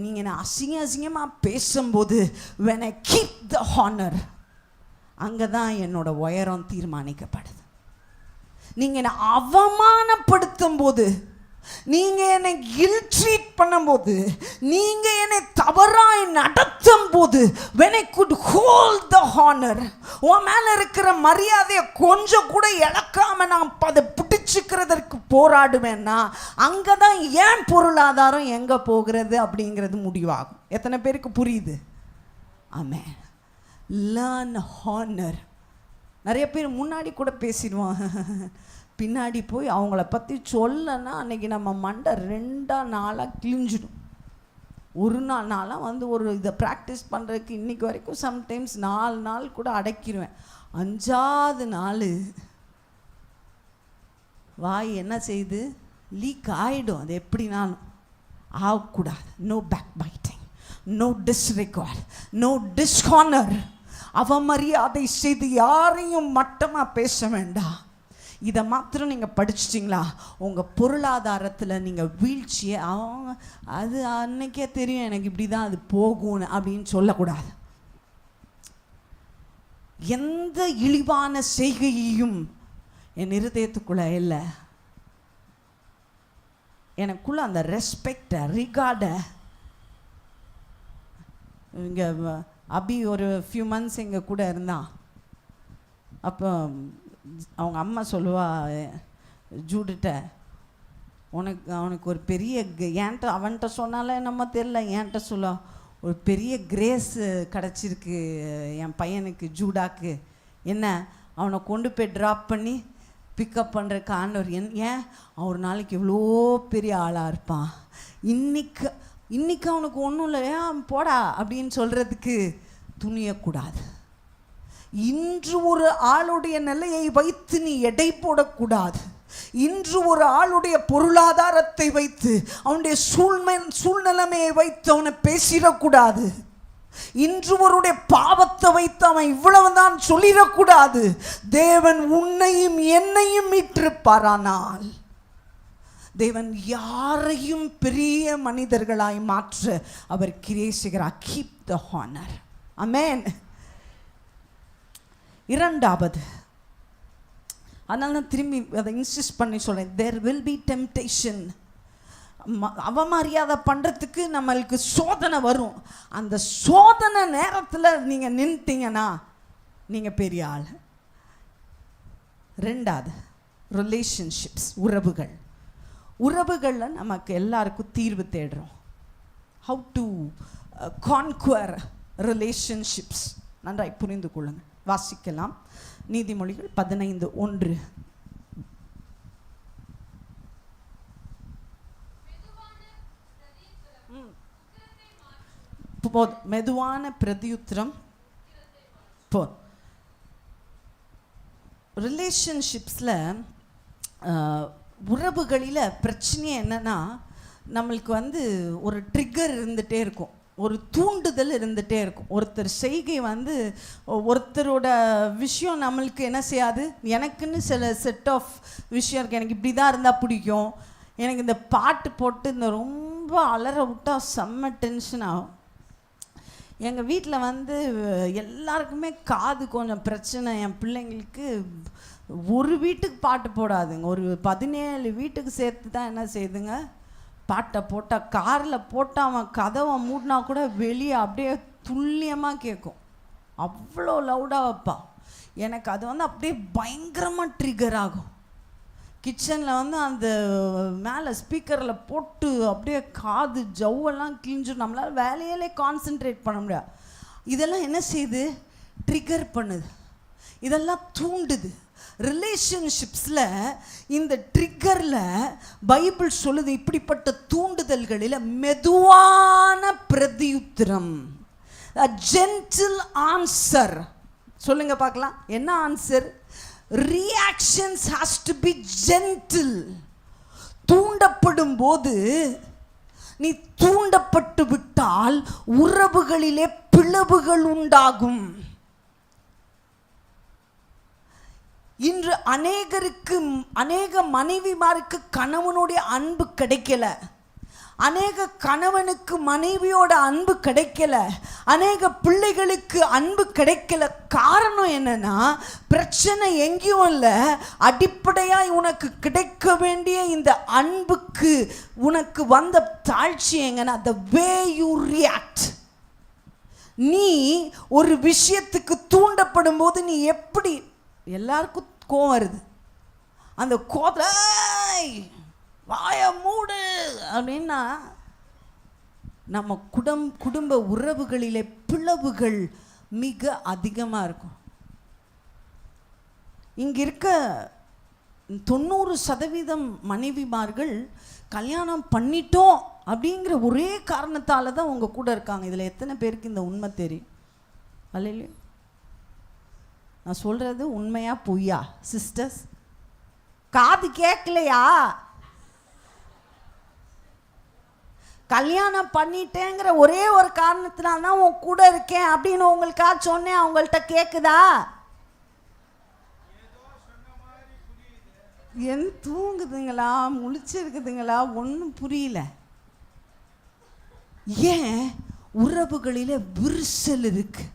S1: நீங்கள் என்ன அசிங்கமாக பேசும்போது when I keep the honor, அங்கே தான் என்னோட உயரம் தீர்மானிக்கப்படுது. நீங்கள் என்னை அவமானப்படுத்தும் போது, நீங்கள் என்னை கில்ட் ட்ரீட் பண்ணும்போது, நீங்கள் என்னை தவறாய் நடத்தும் போது, when I could hold the honor, உன் மேலே இருக்கிற மரியாதையை கொஞ்சம் கூட இழக்காம நான் அதை பிடிச்சிக்கிறதற்கு போராடுவேன்னா, அங்கே தான் ஏன் பொருளாதாரம் எங்கே போகிறது அப்படிங்கிறது முடிவாகும். எத்தனை பேருக்கு புரியுது? ஆமென். Learn honour. நிறைய பேர் முன்னாடி கூட பேசிடுவான், பின்னாடி போய் அவங்கள பற்றி சொல்லனா அன்றைக்கி நம்ம மண்டை 2 நாளாக கிழிஞ்சிடும். ஒரு நாளாக வந்து ஒரு இதை ப்ராக்டிஸ் பண்ணுறதுக்கு இன்றைக்கி வரைக்கும் சம்டைம்ஸ் 4 நாள் கூட அடக்கிடுவேன். 5ஆவது நாள் வாய் என்ன செய்யுது, லீக் ஆகிடும். அது எப்படினாலும் ஆகக்கூடாது. No backbiting, no disregard, no dishonour. அவமரியாதை செய்து யாரையும் மட்டமாக பேச வேண்டாம். இதை மாத்திரம் நீங்கள் படிச்சிட்டிங்களா, உங்கள் பொருளாதாரத்தில் நீங்கள் வீழ்ச்சியை அது அன்னைக்கே தெரியும் எனக்கு இப்படி தான் அது போகும்னு அப்படின்னு சொல்லக்கூடாது. எந்த இழிவான செய்கையையும் என் இருதயத்துக்குள்ளே இல்லை. எனக்குள்ள அந்த ரெஸ்பெக்டை, ரிகார்டை. இங்கே அபி ஒரு ஃபியூ மந்த்ஸ் எங்கள் கூட இருந்தான். அப்போ அவங்க அம்மா சொல்லுவா ஜூடுட்ட, அவனுக்கு ஒரு பெரிய ஏன்ட்ட அவன்கிட்ட சொன்னாலே நம்ம தெரியல, ஏன்ட்ட சொல்ல ஒரு பெரிய கிரேஸ் கிடச்சிருக்கு என் பையனுக்கு ஜூடாக்கு. என்ன, அவனை கொண்டு போய் ட்ராப் பண்ணி பிக்கப் பண்ணுறக்கு ஆண்டவர் ஏன் ஒரு நாளைக்கு இவ்வளோ பெரிய ஆளாக இருப்பான். இன்னைக்கு அவனுக்கு ஒன்றும் இல்லை, ஏன் போடா அப்படின்னு சொல்கிறதுக்கு துணியக்கூடாது. இன்று ஒரு ஆளுடைய நிலையை வைத்து நீ எடை போடக்கூடாது. இன்று ஒரு ஆளுடைய பொருளாதாரத்தை வைத்து, அவனுடைய சூழ்நிலைமையை வைத்து அவனை பேசிடக்கூடாது. இன்று ஒருடைய பாவத்தை வைத்து அவன் இவ்வளவுதான் சொல்லிடக்கூடாது. தேவன் உன்னையும் என்னையும் மீட்டிருப்பாரானால், தேவன் யாரையும் பெரிய மனிதர்களாய் மாற்ற அவர் கிரியை செய்கிறார். Keep the honour. ஆமென். 2வது, அதனால தான் திரும்பி அதை இன்சிஸ்ட் பண்ணி சொல்கிறேன், தேர் வில் பி டெம்டேஷன். அவமரியாதை பண்ணுறதுக்கு நம்மளுக்கு சோதனை வரும். அந்த சோதனை நேரத்தில் நீங்கள் நின்றுட்டீங்கன்னா நீங்கள் பெரிய ஆள். 2வது, ரிலேஷன்ஷிப்ஸ், உறவுகளில் நமக்கு எல்லாருக்கும் தீர்வு தேடுறோம். ஹவு டு கான்குவர் ரிலேஷன்ஷிப்ஸ் நன்றாய் புரிந்து கொள்ளுங்கள். வாசிக்கலாம், நீதிமொழிகள் 15:1. மெதுவான பிரதியுத்திரம் போ. ரிலேஷன்ஷிப்ஸில் உறவுகளில் பிரச்சனையே என்னன்னா, நம்மளுக்கு வந்து ஒரு ட்ரிக்கர் இருந்துகிட்டே இருக்கும், ஒரு தூண்டுதல் இருந்துகிட்டே இருக்கும். ஒருத்தர் செய்கை வந்து ஒருத்தரோட விஷயம் நம்மளுக்கு என்ன செய்யாது. எனக்குன்னு சில செட் ஆஃப் விஷயம் இருக்குது. எனக்கு இப்படி தான் இருந்தால் பிடிக்கும். எனக்கு இந்த பாட்டு போட்டு இந்த ரொம்ப அலற விட்டால் செம்ம டென்ஷன் ஆகும். எங்கள் வீட்டில் வந்து எல்லாருக்குமே காது கொஞ்சம் பிரச்சனை. என் பிள்ளைங்களுக்கு ஒரு வீட்டுக்கு பாட்டு போடாதுங்க, ஒரு 17 வீட்டுக்கு சேர்த்து தான் என்ன செய்யுதுங்க, பாட்டை போட்டால் காரில் போட்டால் அவன் கதவை மூடினா கூட வெளியே அப்படியே துல்லியமாக கேட்கும். அவ்வளோ லவுடாக வைப்பான். எனக்கு அது வந்து அப்படியே பயங்கரமாக ட்ரிகர் ஆகும். கிச்சனில் வந்து அந்த மேலே ஸ்பீக்கரில் போட்டு அப்படியே காது ஜவ்வெல்லாம் கிழிஞ்சிடும். நம்மளால் வேலையிலே கான்சென்ட்ரேட் பண்ண முடியாது. இதெல்லாம் என்ன செய்யுது, ட்ரிகர் பண்ணுது, இதெல்லாம் தூண்டுது. ரிலேஷன்ஷிப்ஸில் இந்த ட்ரிக்கரில் பைபிள் சொல்லுது, இப்படிப்பட்ட தூண்டுதல்களில் மெதுவான பிரதியுத்திரம், ஜென்டில் ஆன்சர். சொல்லுங்க பார்க்கலாம், என்ன answer? reactions has to be gentle. தூண்டப்படும் போது நீ தூண்டப்பட்டு விட்டால் உறவுகளிலே பிளவுகள் உண்டாகும். இன்று அநேக மனைவிமாருக்கு கணவனுடைய அன்பு கிடைக்கல, அநேக கணவனுக்கு மனைவியோட அன்பு கிடைக்கல, அநேக பிள்ளைகளுக்கு அன்பு கிடைக்கல. காரணம் என்னன்னா, பிரச்சனை எங்கேயும் இல்லை, அடிப்படையாக உனக்கு கிடைக்க வேண்டிய இந்த அன்புக்கு உனக்கு வந்த தாழ்ச்சி எங்கன்னா, the way you react. நீ ஒரு விஷயத்துக்கு தூண்டப்படும் போது நீ எப்படி, எல்லாருக்கும் கோவம் வருது, அந்த கோபத்தில் வாய மூடு அப்படின்னா நம்ம குடும்ப உறவுகளிலே பிளவுகள் மிக அதிகமாக இருக்கும். இங்கே இருக்க 90% மனைவிமார்கள் கல்யாணம் பண்ணிட்டோம் அப்படிங்கிற ஒரே காரணத்தால் தான் உங்கள் கூட இருக்காங்க. இதில் எத்தனை பேருக்கு இந்த உண்மை தெரியும்? அல்லையா? நான் சொல்கிறது உண்மையா பொய்யா? சிஸ்டர்ஸ், காது கேட்கலையா? கல்யாணம் பண்ணிட்டேங்கிற ஒரே ஒரு காரணத்தினால தான் உன் கூட இருக்கேன் அப்படின்னு உங்களுக்காக சொன்னேன், அவங்கள்ட்ட கேட்குதா? என் தூங்குதுங்களா, முழிச்சிருக்குதுங்களா, ஒன்றும் புரியல. ஏன் உறவுகளில் விரிசல் இருக்கு?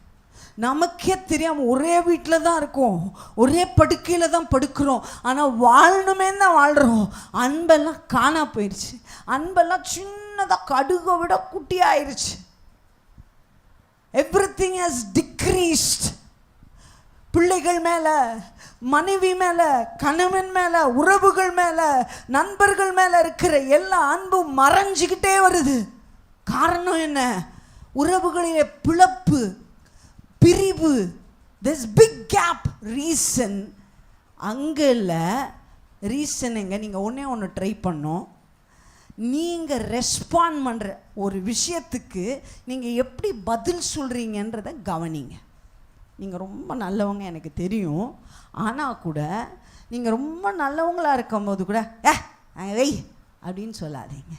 S1: நமக்கே தெரியாமல் ஒரே வீட்டில் தான் இருக்கோம், ஒரே படுக்கையில் தான் படுக்கிறோம், ஆனால் வாழணுமே தான் வாழ்கிறோம். அன்பெல்லாம் காணா போயிடுச்சு, அன்பெல்லாம் சின்னதாக கடுகை விட குட்டி ஆயிடுச்சு. Everything has decreased. பிள்ளைகள் மேலே, மனைவி மேலே, கணவன் மேலே, உறவுகள் மேலே, நண்பர்கள் மேலே இருக்கிற எல்லா அன்பும் மறைஞ்சிக்கிட்டே வருது. காரணம் என்ன? உறவுகளிலே பிளப்பு, பிரிவு. This big gap. ரீசன் அங்கே இல்லை. ரீசன் எங்க? நீங்கள் ஒன்று ட்ரை பண்ணோம். நீங்கள் ரெஸ்பாண்ட் பண்ணுற ஒரு விஷயத்துக்கு நீங்கள் எப்படி பதில் சொல்கிறீங்கன்றதை கவனிங்க. நீங்கள் ரொம்ப நல்லவங்க எனக்கு தெரியும், ஆனால் கூட நீங்கள் ரொம்ப நல்லவங்களாக இருக்கும்போது கூட வெய் அப்படின்னு சொல்லாதீங்க.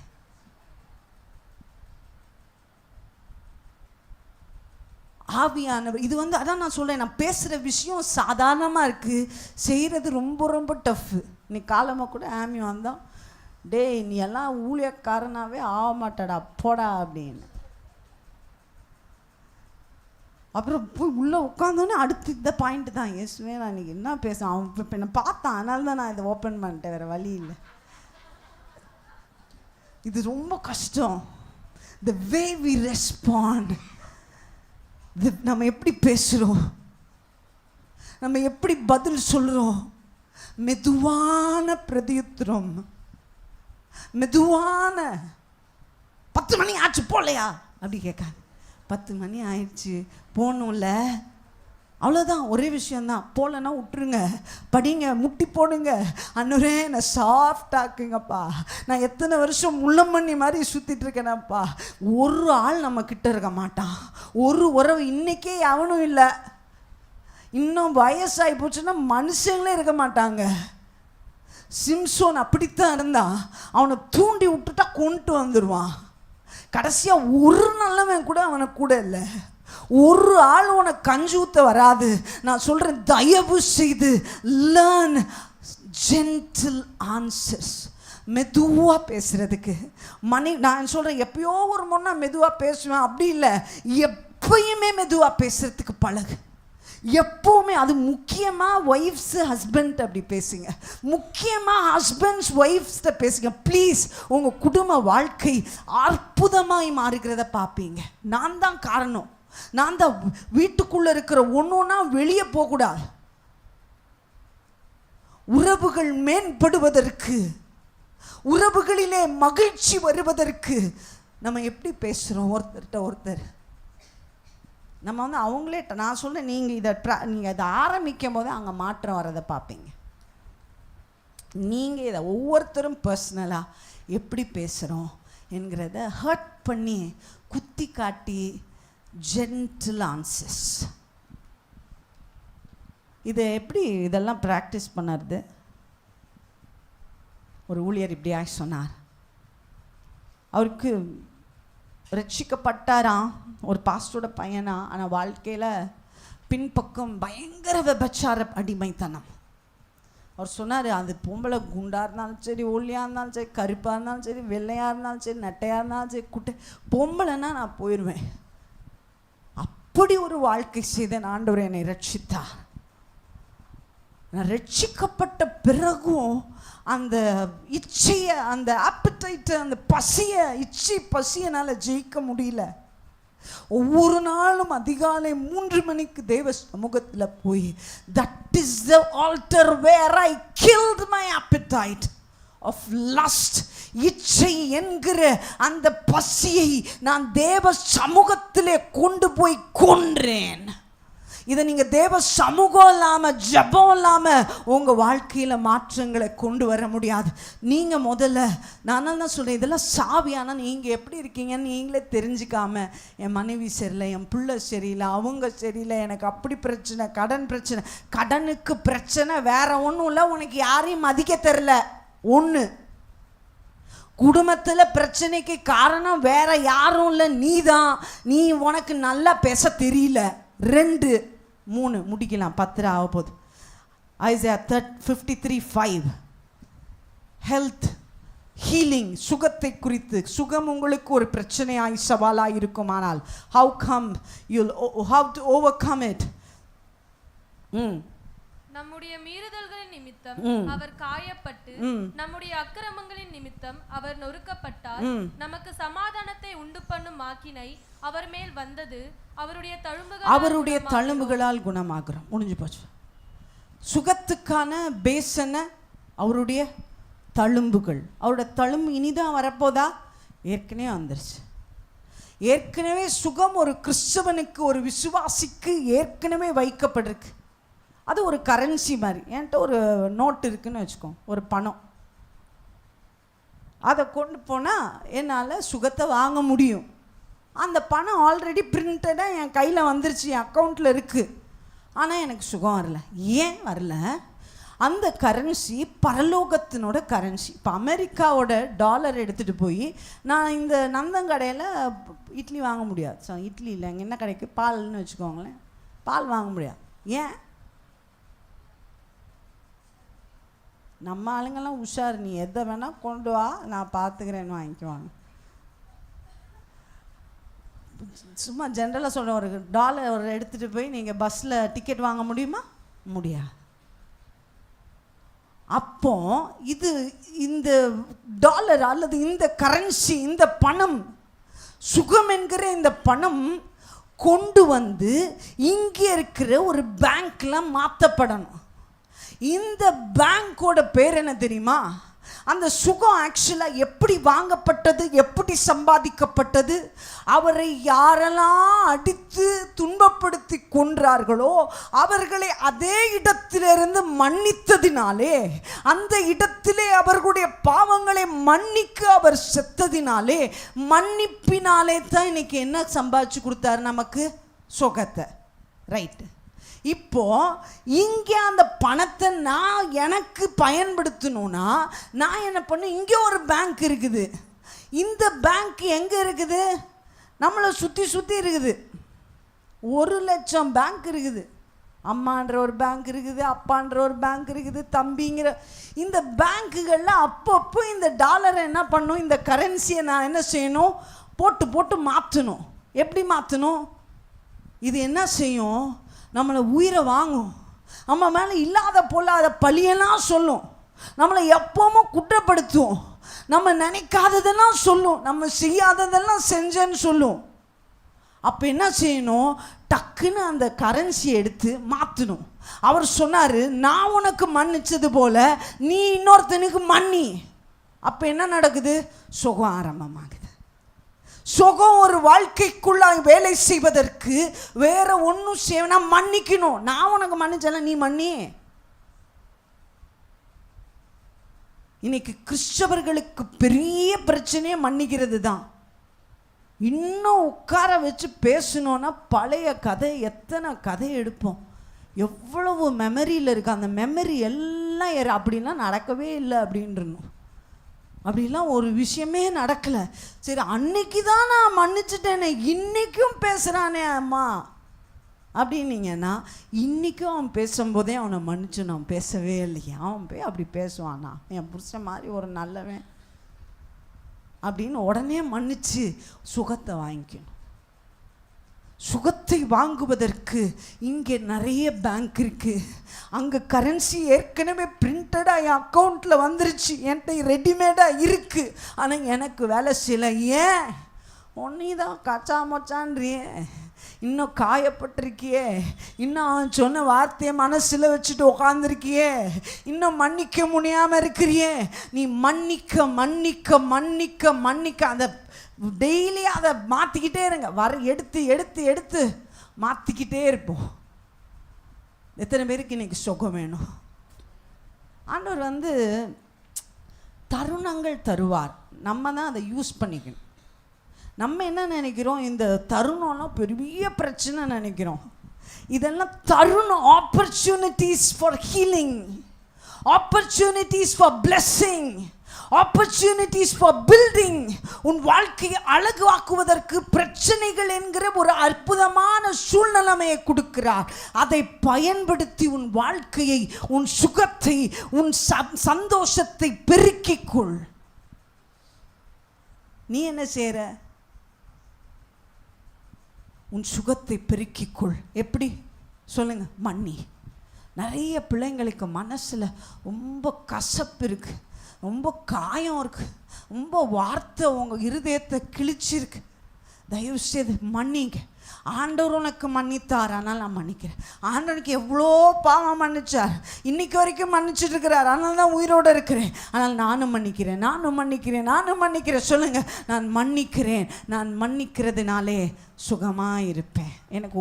S1: ஆவியானவர் இது வந்து அதான் நான் சொல்கிறேன், நான் பேசுகிற விஷயம் சாதாரணமாக இருக்குது, செய்கிறது ரொம்ப ரொம்ப டஃப்பு. இன்னைக்கு காலமாக கூட ஆமி வந்தோம், டேய் நீ எல்லாம் ஊழியக்காரனாகவே ஆக மாட்டடா போடா அப்படின்னு. அப்புறம் போய் உள்ளே உட்காந்தோன்னே அடுத்து இந்த பாயிண்ட்டு தான், இயேசுவே நான் இன்றைக்கி என்ன பேசுகிறேன், அவன் இப்போ என்னை பார்த்தான், அதனால தான் நான் இதை ஓப்பன் பண்ணிட்டேன், வேறு வழி இல்லை. இது ரொம்ப கஷ்டம். the way we respond, நம்ம எப்படி பேசுகிறோம், நம்ம எப்படி பதில் சொல்கிறோம். மெதுவான பிரதியுத்திரம், மெதுவான 10 மணி ஆச்சு போகலையா அப்படி கேட்காது. 10 மணி ஆயிடுச்சு போகணும்ல, அவ்வளோதான், ஒரே விஷயந்தான். போகலன்னா விட்டுருங்க, படிங்க, முட்டி போடுங்க. அன்னுரே என்னை சாஃப்டாக்குங்கப்பா, நான் எத்தனை வருஷம் முள்ளமண்ணி மாதிரி சுற்றிட்டு இருக்கேனப்பா. ஒரு ஆள் நம்ம கிட்ட இருக்க மாட்டான், ஒரு உறவு இன்றைக்கே அவனும் இல்லை. இன்னும் வயசாகி போச்சுன்னா மனுஷங்களே இருக்க மாட்டாங்க. சிம்சோன் அப்படித்தான் இருந்தான். அவனை தூண்டி விட்டுட்டா கொண்டு வந்துடுவான். கடைசியாக ஒரு நல்லவன் கூட அவனுக்கு கூட இல்லை. ஒரு ஆள் உனக்கு கஞ்சி ஊற்ற வராது. நான் சொல்கிறேன், தயவு செய்து லேர்ன் ஜென்டில் ஆன்சர்ஸ். மெதுவாக பேசுகிறதுக்கு நான் சொல்கிறேன், எப்பயோ ஒரு முன்னா மெதுவாக பேசுவேன் அப்படி இல்லை, எப்பயுமே மெதுவாக பேசுகிறதுக்கு பழகு. எப்போவுமே. அது முக்கியமாக ஒய்ஃப்ஸு ஹஸ்பண்ட் அப்படி பேசுங்க. முக்கியமாக ஹஸ்பண்ட்ஸ் ஒய்ஃப்ஸ்கிட்ட பேசுங்க ப்ளீஸ். உங்கள் குடும்ப வாழ்க்கை அற்புதமாய் மாறுகிறத பார்ப்பீங்க. நான் தான் காரணம். நான் தான் வீட்டுக்குள்ளே இருக்கிற ஒன்றா வெளியே போகக்கூடாது. உறவுகள் மேம்படுவதற்கு, உறவுகளிலே மகிழ்ச்சி வருவதற்கு நம்ம எப்படி பேசுகிறோம் ஒருத்தர்கிட்ட ஒருத்தர். நம்ம அவங்களே, நான் சொல்கிறேன், நீங்கள் இதை ஆரம்பிக்கும் போது அங்கே மாற்றம் வரதை பார்ப்பீங்க. நீங்கள் இதை ஒவ்வொருத்தரும் பர்சனலாக எப்படி பேசுகிறோம் என்கிறத ஹர்ட் பண்ணி குத்தி காட்டி ஜென்டில் ஆன்சர்ஸ். இதை எப்படி இதெல்லாம் ப்ராக்டிஸ் பண்ணுறது? ஒரு ஊழியர் இப்படியாக சொன்னார். அவருக்கு ரட்சிக்கப்பட்டாராம், ஒரு பாஸ்டரோட பையனா. ஆனால் வாழ்க்கையில் பின்பக்கம் பயங்கர விபச்சார அடிமைத்தனம். அவர் சொன்னார், அது பொம்பளை குண்டாக இருந்தாலும் சரி, ஒல்லியாக இருந்தாலும் சரி, கருப்பாக இருந்தாலும் சரி, வெள்ளையாக இருந்தாலும் சரி, நட்டையாக இருந்தாலும் சரி, குட்டை பொம்பளைன்னா நான் போயிடுவேன். அப்படி ஒரு வாழ்க்கை செய்த ஆண்டவர் என்னை ரட்சித்தார். நான் ரட்சிக்கப்பட்ட பிறகும் அந்த இச்சையை, அந்த ஆப்படைட்டை, அந்த பசியை, பசியனால் ஜெயிக்க முடியல. ஒவ்வொரு நாளும் அதிகாலை 3 மணிக்கு தேவ சமூகத்தில் போய், that is the altar where I killed my appetite of lust. இச்சை என்கிற அந்த பசியை நான் தேவ சமூகத்திலே கொண்டு போய் கொன்றேன். இதை நீங்கள் தேவ சமூகம் இல்லாமல், ஜபம் இல்லாமல் உங்கள் வாழ்க்கையில் மாற்றங்களை கொண்டு வர முடியாது. நீங்கள் முதல்ல, நான் தான் சொல்கிறேன், இதெல்லாம் சாவியானா நீங்கள் எப்படி இருக்கீங்கன்னு நீங்களே தெரிஞ்சுக்காம, என் மனைவி சரியில்லை, என் பிள்ளை சரியில்லை, அவங்க சரியில்லை, எனக்கு அப்படி பிரச்சனை, கடன் பிரச்சனை. கடனுக்கு பிரச்சனை வேற ஒன்றும் இல்லை, உனக்கு யாரையும் மதிக்க தெரில. ஒன்று, குடும்பத்தில் பிரச்சனைக்கு காரணம் வேற யாரும் இல்லை, நீ தான். நீ உனக்கு நல்லா பேச தெரியல. 2, 3 முடிக்கலாம், 10 ஆக போகுது. ஐசையா 53:5 ஹெல்த் ஹீலிங், சுகத்தை குறித்து. சுகம் உங்களுக்கு ஒரு பிரச்சனையாய் சவாலாக இருக்குமானால், how to overcome it.
S2: நம்முடைய மீறுதல்களின் நிமித்தம் அவர் காயப்பட்டு, நம்முடைய அக்கிரமங்களின் நிமித்தம் அவர் நொறுக்கப்பட்டார். நமக்கு சமாதானத்தை உண்டு பண்ணும் ஆக்கினை அவர் மேல் வந்தது, அவருடைய தழும்புகளால் குணமாகிறோம். முடிஞ்சு போச்சு. சுகத்துக்கான பேசன அவருடைய தழும்புகள். அவருடைய தழும்பு இனிதான் வரப்போதா? ஏற்கனவே வந்துருச்சு. ஏற்கனவே சுகம் ஒரு கிறிஸ்தவனுக்கு, ஒரு விசுவாசிக்கு ஏற்கனவே வைக்கப்பட்டிருக்கு. அது ஒரு கரன்சி மாதிரி. என்கிட்ட ஒரு நோட்டு இருக்குன்னு வச்சுக்கோ, ஒரு பணம். அதை கொண்டு போனால் என்னால் சுகத்தை வாங்க முடியும். அந்த பணம் ஆல்ரெடி பிரிண்டடாக என் கையில் வந்துருச்சு, என் அக்கௌண்ட்டில் இருக்குது. ஆனால் எனக்கு சுகம் வரல. ஏன் வரல? அந்த கரன்சி பரலோகத்தினோட கரன்சி. இப்போ அமெரிக்காவோட டாலர் எடுத்துகிட்டு போய் நான் இந்த நந்தங்கடையில் இட்லி வாங்க முடியாது. ஸோ இட்லி இல்லை, அங்கே என்ன கிடைக்கு? பால்னு வச்சுக்கோங்களேன். பால் வாங்க முடியாது. ஏன்? நம்ம ஆளுங்கெல்லாம் உஷார், நீ எதை வேணால் கொண்டு வா, நான் பார்த்துக்கிறேன்னு வாங்கிக்குவாங்க. சும்மா ஜென்ரலாக சொல்கிறேன், ஒரு டாலர் எடுத்துகிட்டு போய் நீங்கள் பஸ்ஸில் டிக்கெட் வாங்க முடியுமா? முடியாது. அப்போ இந்த டாலர் அல்லது இந்த கரன்சி, இந்த பணம், சுகம் என்கிற இந்த பணம் கொண்டு வந்து இங்கே இருக்கிற ஒரு பேங்க்ல மாற்றப்படணும். இந்த பேங்கோட பேர் என்ன தெரியுமா? அந்த சுகம் ஆக்சுவலாக எப்படி வாங்கப்பட்டது, எப்படி சம்பாதிக்கப்பட்டது? அவரை யாரெல்லாம் அடித்து துன்பப்படுத்தி கொன்றார்களோ அவர்களை அதே இடத்திலிருந்து மன்னித்ததினாலே, அந்த இடத்திலே அவர்களுடைய பாவங்களை மன்னிக்க அவர் செத்ததினாலே, மன்னிப்பினாலே தான் இன்னைக்கு என்ன சம்பாதிச்சு கொடுத்தாரு நமக்கு? சுகத்தை. ரைட்டு.
S1: இப்போ இங்கே அந்த பணத்தை நான் எனக்கு பயன்படுத்தணும்னா நான் என்ன பண்ண, இங்கே ஒரு பேங்க் இருக்குது. இந்த பேங்க் எங்கே இருக்குது? நம்மளை சுற்றி சுற்றி இருக்குது. 1,00,000 பேங்க் இருக்குது. அம்மான்ற ஒரு பேங்க் இருக்குது, அப்பான்ற ஒரு பேங்க் இருக்குது, தம்பிங்கிற இந்த பேங்க்குகளில் அப்பப்போ இந்த டாலரை என்ன பண்ணும், இந்த கரன்சியை நான் என்ன செய்யணும், போட்டு போட்டு மாற்றணும். எப்படி மாற்றணும்? இது என்ன செய்யும், நம்மளை உயிரை வாங்கும். நம்ம மேலே இல்லாத பொல்லாத பழியெல்லாம் சொல்லும், நம்மளை எப்பவும் குற்றப்படுத்தும், நம்ம நினைக்காததெல்லாம் சொல்லும், நம்ம செய்யாததெல்லாம் செஞ்சேன்னு சொல்லும். அப்போ என்ன செய்யணும், டக்குன்னு அந்த கரன்சியை எடுத்து மாற்றணும். அவர் சொன்னார், நான் உனக்கு மன்னிச்சது போல நீ இன்னொருத்தனுக்கு மன்னி. அப்போ என்ன நடக்குது, சுகம் ஆரம்பமாகுது. சுகம் ஒரு வாழ்க்கைக்குள்ள வேலை செய்வதற்கு வேற ஒன்றும் செய்யனா மன்னிக்கணும். நான் உனக்கு மன்னிச்சேன், நீ மன்னி. இன்னைக்கு கிறிஸ்தவர்களுக்கு பெரிய பிரச்சனையே மன்னிக்கிறது தான். இன்னும் உட்கார வச்சு பேசணுன்னா பழைய கதை, எத்தனை கதை எடுப்போம், எவ்வளவு மெமரியில் இருக்குது. அந்த மெமரி எல்லாம் அப்படிலாம் நடக்கவே இல்லை அப்படின்றணும். அப்படிலாம் ஒரு விஷயமே நடக்கலை. சரி, அன்னைக்கு தான் நான் மன்னிச்சிட்டேனே, இன்றைக்கும் பேசுகிறானே அம்மா அப்படின்னீங்கன்னா, இன்றைக்கும் அவன் பேசும்போதே அவனை மன்னிச்சு நான் பேசவே இல்லையா, அவன் போய் அப்படி பேசுவானா, என் புருஷன் மாதிரி ஒரு நல்லவன் அப்படின்னு உடனே மன்னிச்சு சுகத்தை வாங்கிக்கணும். சுகத்தை வாங்குவதற்கு இங்கே நிறைய பேங்க் இருக்குது. அங்கே கரன்சி ஏற்கனவே பிரிண்டடாக என் அக்கௌண்ட்டில் வந்துருச்சு, என்கிட்ட ரெடிமேடாக இருக்குது. ஆனால் எனக்கு வேலை செய்யலை. ஏன்? ஒன்னி தான் கச்சா மச்சான்றியே, இன்னும் காயப்பட்டிருக்கியே, இன்னும் அவன் சொன்ன வார்த்தையை மனசில் வச்சுட்டு உட்காந்துருக்கியே, இன்னும் மன்னிக்க முடியாமல் இருக்கிறியே. நீ மன்னிக்க மன்னிக்க மன்னிக்க மன்னிக்க அந்த டெய்லி அதை மாற்றிக்கிட்டே இருங்க. எடுத்து எடுத்து எடுத்து மாற்றிக்கிட்டே இருப்போம். எத்தனை பேருக்கு இன்னைக்கு சுகம் வேணும்? ஆண்டவர் தருணங்கள் தருவார், நம்ம தான் அதை யூஸ் பண்ணிக்கணும். நம்ம என்ன நினைக்கிறோம், இந்த தருணம்லாம் பெரிய பிரச்சனை நினைக்கிறோம். இதெல்லாம் தருணம், opportunities for healing, opportunities for blessing, opportunities for building. உன் வாழ்க்கையை அழகாக்குவதற்கு பிரச்சனைகள் என்கிற ஒரு அற்புதமான சூழ்நிலைமையை கொடுக்கிறார். அதை பயன்படுத்தி உன் வாழ்க்கையை, உன் சுகத்தை, உன் சந்தோஷத்தை பெருக்கிக்கொள். நீ என்ன செய்ற? உன் சுகத்தை பெருக்கிக்கொள். எப்படி சொல்லுங்க? மன்னி. நிறைய பிள்ளைங்களுக்கு மனசில் ரொம்ப கசப்பு இருக்குது, ரொம்ப காயம் இருக்குது, ரொம்ப வார்த்தை உங்கள் இருதயத்தை கிழிச்சிருக்கு. தயவுசெய்து மன்னிங்க. ஆண்டவர் உனக்கு மன்னித்தார், ஆனால் நான் மன்னிக்கிறேன். ஆண்டவனுக்கு எவ்வளோ பாவம் மன்னிச்சார், இன்னைக்கு வரைக்கும் மன்னிச்சுட்டு இருக்கிறார், அதனால தான் உயிரோடு இருக்கிறேன். ஆனால் நானும் மன்னிக்கிறேன், நானும் மன்னிக்கிறேன், நானும் மன்னிக்கிறேன். சொல்லுங்கள், நான் மன்னிக்கிறேன். நான் மன்னிக்கிறதுனாலே சுகமாக இருப்பேன். எனக்கு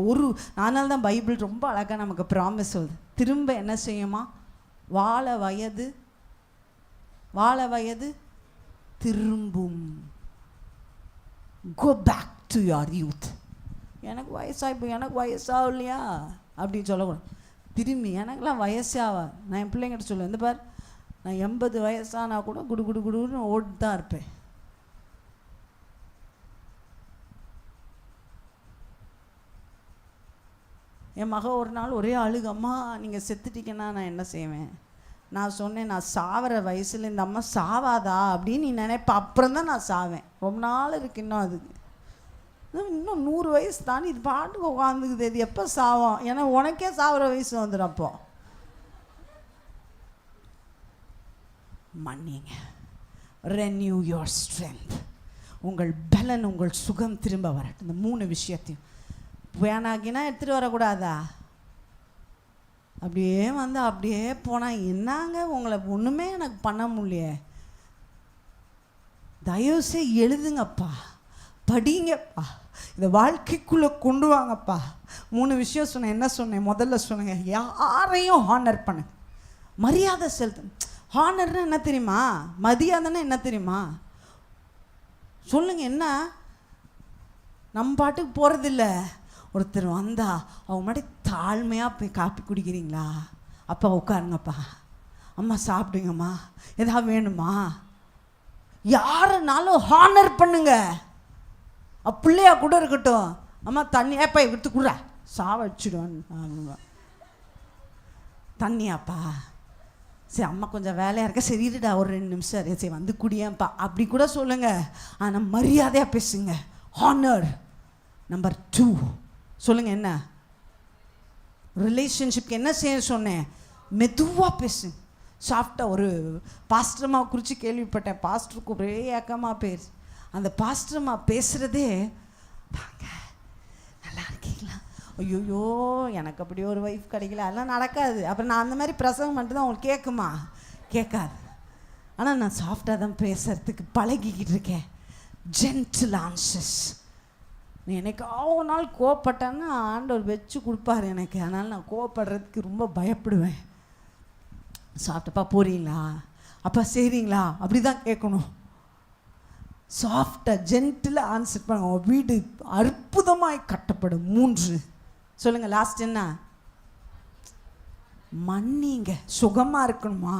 S1: அதனால தான் பைபிள் ரொம்ப அழகாக நமக்கு ப்ராமிஸ் சொல்லுது. திரும்ப என்ன செய்யுமா? வாழ வயது திரும்பும். Go back to your youth. எனக்கு வயசாகும் இல்லையா அப்படின்னு சொல்லக்கூடாது. திரும்பி எனக்கெல்லாம் வயசாவா, நான் என் பிள்ளைங்கிட்ட சொல்லுவேன், இந்த பார், நான் 80 வயசானா கூட குடு குடு குடுன்னு ஓட்டு தான் இருப்பேன். என் மக ஒரு நாள் ஒரே அழுகம்மா, நீங்கள் செத்துட்டீங்கன்னா நான் என்ன செய்வேன்? நான் சொன்னேன், நான் சாவர வயசில் இந்த அம்மா சாவாதா அப்படின்னு நீ நினைப்ப, அப்புறம் தான் நான் சாவேன். ரொம்ப நாள் இருக்கு இன்னும், அதுக்கு இன்னும் 100 வயசு தாண்டி இது பாட்டுக்கு உட்காந்துக்குது, இது எப்போ சாவோம்? ஏன்னா உனக்கே சாவர வயசு வந்துடும். அப்போ மன்னிங்க. Renew your strength. உங்கள் பலன், உங்கள் சுகம் திரும்ப வரட்டும். இந்த 3 விஷயத்தையும் வேணாக்கினா எடுத்துகிட்டு வரக்கூடாதா? அப்படியே அப்படியே போனால் என்னங்க, உங்களை ஒன்றுமே எனக்கு பண்ண முடியலையே. தயவுசெய்து எழுதுங்கப்பா, படிங்கப்பா, இந்த வாழ்க்கைக்குள்ளே கொண்டு வாங்கப்பா. 3 விஷயம் சொன்னேன். என்ன சொன்னேன்? முதல்ல சொன்னேங்க, யாரையும் ஹானர் பண்ணு, மரியாதை செலுத்து. ஹானர்னா என்ன தெரியுமா? மரியாதைன்னா என்ன தெரியுமா? சொல்லுங்க. என்ன? நம்ம பாட்டுக்கு போகிறதில்ல, ஒருத்தர் வந்தா அவங்க முன்னாடி தாழ்மையாக போய் காப்பி குடிக்கிறீங்களா? அப்பா உட்காருங்கப்பா, அம்மா சாப்பிடுங்கம்மா, எதாவது வேணுமா? யாருனாலும் ஹானர் பண்ணுங்க. பிள்ளையா கூட இருக்கட்டும், அம்மா தண்ணி ஏப்பா எடுத்து கூட சாவடிச்சிடுவான். தண்ணியாப்பா, சரி அம்மா கொஞ்சம் வேலையாக இருக்க, சரி இருடா ஒரு 2 நிமிஷம் சரி வந்து குடியேன்ப்பா, அப்படி கூட சொல்லுங்க. ஆனால் மரியாதையாக பேசுங்க. ஹானர். நம்பர் 2 சொல்லுங்க, என்ன ரிலேஷன்ஷிப்க்கு என்ன செய்ய சொன்னேன்? மெதுவாக பேசுங்க. சாஃப்டாக. ஒரு பாஸ்டர்மா குறித்து கேள்விப்பட்டேன். பாஸ்டருக்கு ஒரே ஏக்கமாக பேர். அந்த பாஸ்டர்மா பேசுகிறதே, வாங்க நல்லா இருக்கீங்களா, ஐயோயோ எனக்கு அப்படி ஒரு ஒய்ஃப் கிடைக்கல, அதெல்லாம் நடக்காது. அப்புறம் நான் அந்த மாதிரி பிரசவம் பண்ணிட்டு தான் உங்களுக்கு கேட்குமா? கேட்காது. ஆனால் நான் சாஃப்டாக தான் பேசுகிறதுக்கு பழகிக்கிட்டு இருக்கேன். Gentle answers. நீ எனக்கு ஒரு நாள் கோவப்பட்டேன்னா ஆண்டவர் வச்சு கொடுப்பாரு எனக்கு. அதனால் நான் கோவப்படுறதுக்கு ரொம்ப பயப்படுவேன். சாப்பிட்டப்பா போறீங்களா, அப்பா செய்கிறீங்களா, அப்படி தான் கேட்கணும். சாஃப்டாக ஜென்டிலாக ஆன்சர் பண்ணுங்க. உங்கள் வீடு அற்புதமாய் கட்டப்படும். 3 சொல்லுங்கள். லாஸ்ட் என்ன? மன்னிங்க. சுகமாக இருக்கணுமா?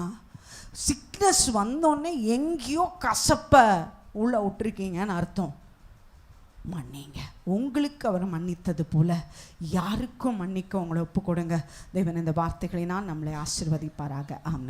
S1: சிக்னஸ் வந்தோடனே எங்கேயோ கசப்ப உள்ள விட்டுருக்கீங்கன்னு அர்த்தம். மன்னிங்க. உங்களுக்கு அவர் மன்னித்தது போல யாருக்கும் மன்னிக்க உங்களை ஒப்பு கொடுங்க. தேவன் இந்த வார்த்தைகளினால் நம்மளை ஆசீர்வதிப்பாராக. ஆமென்.